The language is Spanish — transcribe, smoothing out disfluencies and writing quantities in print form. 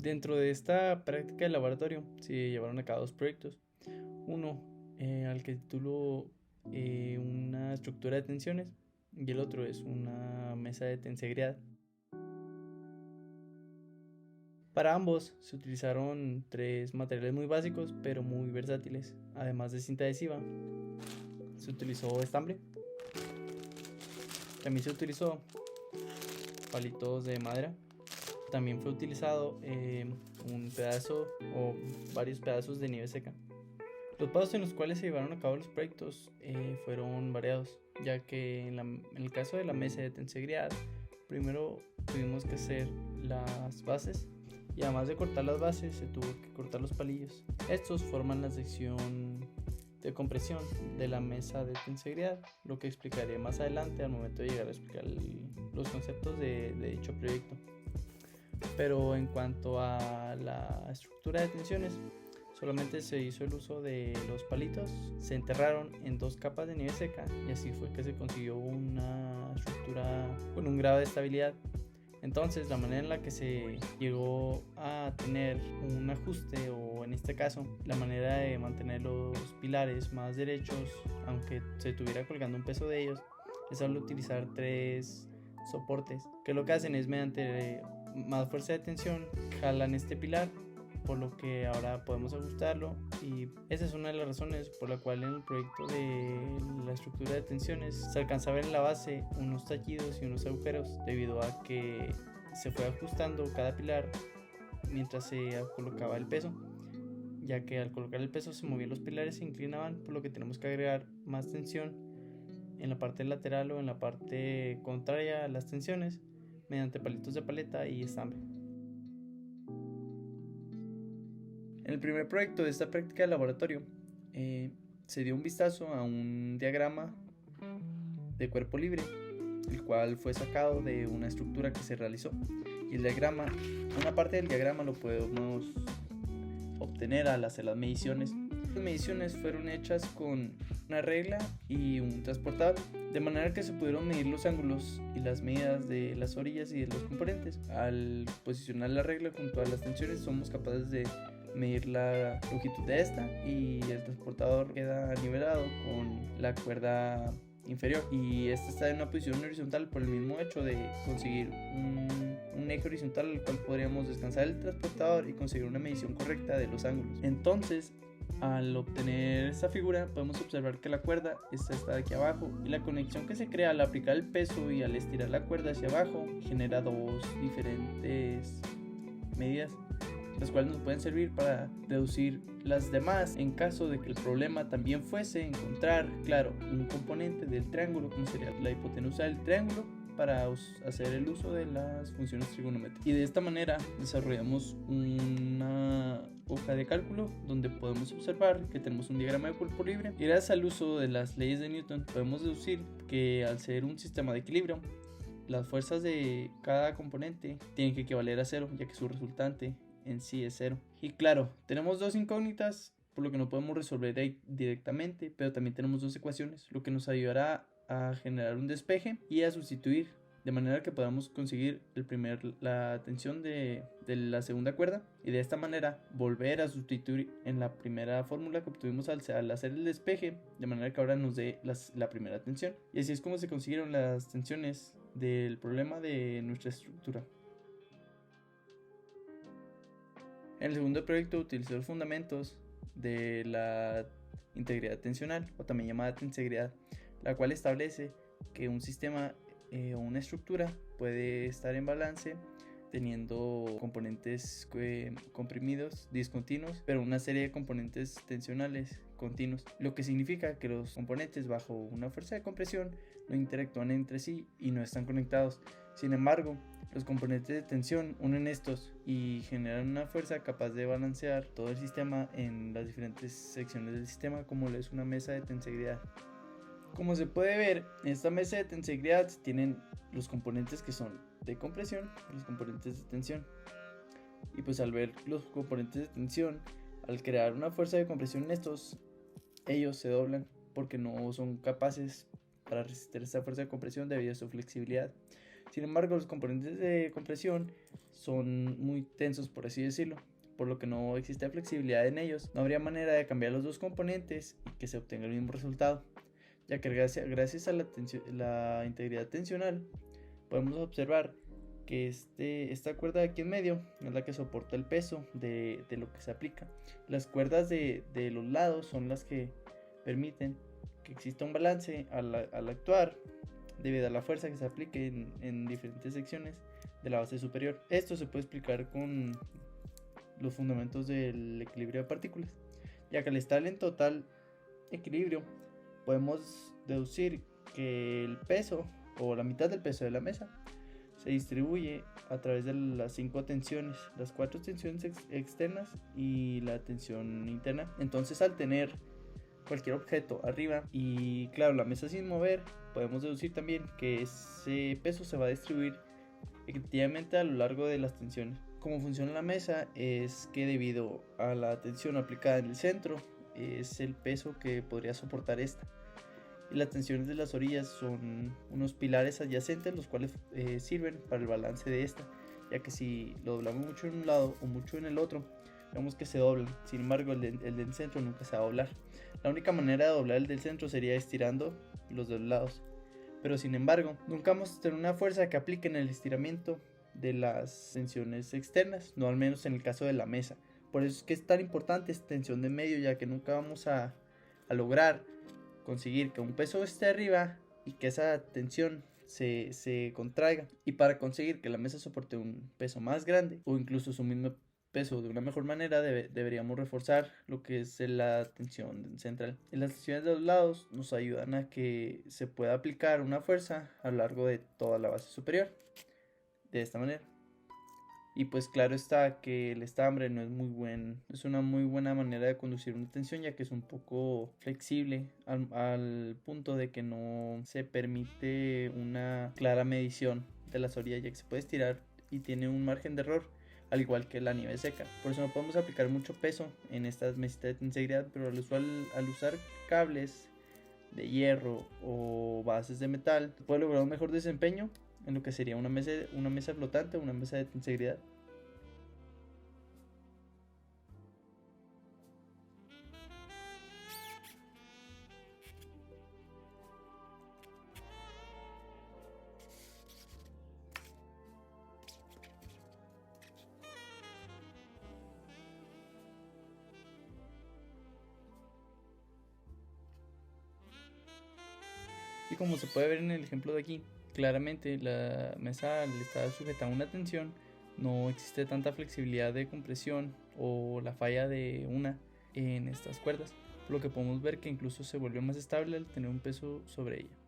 Dentro de esta práctica de laboratorio se llevaron a cabo dos proyectos. Uno al que tituló una estructura de tensiones y el otro es una mesa de tensegridad. Para ambos se utilizaron tres materiales muy básicos pero muy versátiles. Además de cinta adhesiva, se utilizó estambre. También se utilizó palitos de madera. También fue utilizado un pedazo o varios pedazos de nieve seca. Los pasos en los cuales se llevaron a cabo los proyectos fueron variados, ya que en el caso de la mesa de tensegridad, primero tuvimos que hacer las bases y además de cortar las bases se tuvo que cortar los palillos. Estos forman la sección de compresión de la mesa de tensegridad, lo que explicaré más adelante al momento de llegar a explicar los conceptos de dicho proyecto. Pero en cuanto a la estructura de tensiones, solamente se hizo el uso de los palitos, se enterraron en 2 capas de nieve seca y así fue que se consiguió una estructura con un grado de estabilidad. Entonces, la manera en la que se llegó a tener un ajuste, o en este caso, la manera de mantener los pilares más derechos, aunque se estuviera colgando un peso de ellos, es al utilizar 3 soportes, que lo que hacen es mediante más fuerza de tensión jalan este pilar, por lo que ahora podemos ajustarlo, y esa es una de las razones por la cual en el proyecto de la estructura de tensiones se alcanza a ver en la base unos tallidos y unos agujeros debido a que se fue ajustando cada pilar mientras se colocaba el peso, ya que al colocar el peso se movían los pilares, se inclinaban, por lo que tenemos que agregar más tensión en la parte lateral o en la parte contraria a las tensiones mediante palitos de paleta y estambre. En el primer proyecto de esta práctica de laboratorio se dio un vistazo a un diagrama de cuerpo libre, el cual fue sacado de una estructura que se realizó. Y el diagrama, una parte del diagrama lo podemos obtener al hacer las mediciones. Las mediciones fueron hechas con una regla y un transportador, de manera que se pudieron medir los ángulos y las medidas de las orillas y de los componentes. Al posicionar la regla junto a las tensiones somos capaces de medir la longitud de esta, y el transportador queda nivelado con la cuerda inferior, y esta está en una posición horizontal por el mismo hecho de conseguir un eje horizontal al cual podríamos descansar el transportador y conseguir una medición correcta de los ángulos. Entonces, al obtener esta figura podemos observar que la cuerda está aquí abajo, y la conexión que se crea al aplicar el peso y al estirar la cuerda hacia abajo genera dos diferentes medidas, las cuales nos pueden servir para reducir las demás en caso de que el problema también fuese encontrar, claro, un componente del triángulo, como sería la hipotenusa del triángulo, para hacer el uso de las funciones trigonométricas. Y de esta manera desarrollamos una hoja de cálculo donde podemos observar que tenemos un diagrama de cuerpo libre, y gracias al uso de las leyes de Newton podemos deducir que al ser un sistema de equilibrio, las fuerzas de cada componente tienen que equivaler a 0, ya que su resultante en sí es 0. Y claro, tenemos dos incógnitas, por lo que no podemos resolver directamente, pero también tenemos dos ecuaciones, lo que nos ayudará a generar un despeje y a sustituir, de manera que podamos conseguir la tensión de la segunda cuerda, y de esta manera volver a sustituir en la primera fórmula que obtuvimos al hacer el despeje, de manera que ahora nos dé la primera tensión. Y así es como se consiguieron las tensiones del problema de nuestra estructura. En el segundo proyecto utilizó los fundamentos de la integridad tensional, o también llamada tensegridad, la cual establece que un sistema o una estructura puede estar en balance teniendo componentes comprimidos discontinuos, pero una serie de componentes tensionales continuos, lo que significa que los componentes bajo una fuerza de compresión no interactúan entre sí y no están conectados. Sin embargo, los componentes de tensión unen estos y generan una fuerza capaz de balancear todo el sistema en las diferentes secciones del sistema, como lo es una mesa de tensegridad. Como se puede ver, en esta mesa de tensegridad tienen los componentes que son de compresión y los componentes de tensión. Y pues al ver los componentes de tensión, al crear una fuerza de compresión en estos, ellos se doblan porque no son capaces para resistir esta fuerza de compresión debido a su flexibilidad. Sin embargo, los componentes de compresión son muy tensos, por así decirlo, por lo que no existe flexibilidad en ellos. No habría manera de cambiar los dos componentes y que se obtenga el mismo resultado, ya que gracias a la integridad tensional podemos observar que esta cuerda de aquí en medio es la que soporta el peso de lo que se aplica. Las cuerdas de los lados son las que permiten que exista un balance al actuar debido a la fuerza que se aplique en diferentes secciones de la base superior. Esto se puede explicar con los fundamentos del equilibrio de partículas, ya que al estar en total equilibrio podemos deducir que el peso o la mitad del peso de la mesa se distribuye a través de las 5 tensiones, las 4 tensiones externas y la tensión interna. Entonces, al tener cualquier objeto arriba y claro, la mesa sin mover, podemos deducir también que ese peso se va a distribuir equitativamente a lo largo de las tensiones. Cómo funciona la mesa es que debido a la tensión aplicada en el centro es el peso que podría soportar esta, y las tensiones de las orillas son unos pilares adyacentes los cuales sirven para el balance de esta, ya que si lo doblamos mucho en un lado o mucho en el otro, vemos que se doblan. Sin embargo, el del centro nunca se va a doblar. La única manera de doblar el del centro sería estirando los dos lados, pero sin embargo nunca vamos a tener una fuerza que aplique en el estiramiento de las tensiones externas, no al menos en el caso de la mesa. Por eso es que es tan importante esta tensión de medio, ya que nunca vamos a lograr conseguir que un peso esté arriba y que esa tensión se contraiga. Y para conseguir que la mesa soporte un peso más grande o incluso su mismo peso de una mejor manera, deberíamos reforzar lo que es la tensión central. Y las tensiones de los lados nos ayudan a que se pueda aplicar una fuerza a lo largo de toda la base superior, de esta manera. Y pues claro está que el estambre no es una muy buena manera de conducir una tensión, ya que es un poco flexible al punto de que no se permite una clara medición de las orillas, ya que se puede estirar y tiene un margen de error, al igual que la nieve seca. Por eso no podemos aplicar mucho peso en estas mesitas de tensegridad, pero al usar cables de hierro o bases de metal, se puede lograr un mejor desempeño en lo que sería una mesa flotante o una mesa de tensegridad. Y como se puede ver en el ejemplo de aquí, claramente la mesa al estar sujeta a una tensión no existe tanta flexibilidad de compresión o la falla de una en estas cuerdas, por lo que podemos ver que incluso se vuelve más estable al tener un peso sobre ella.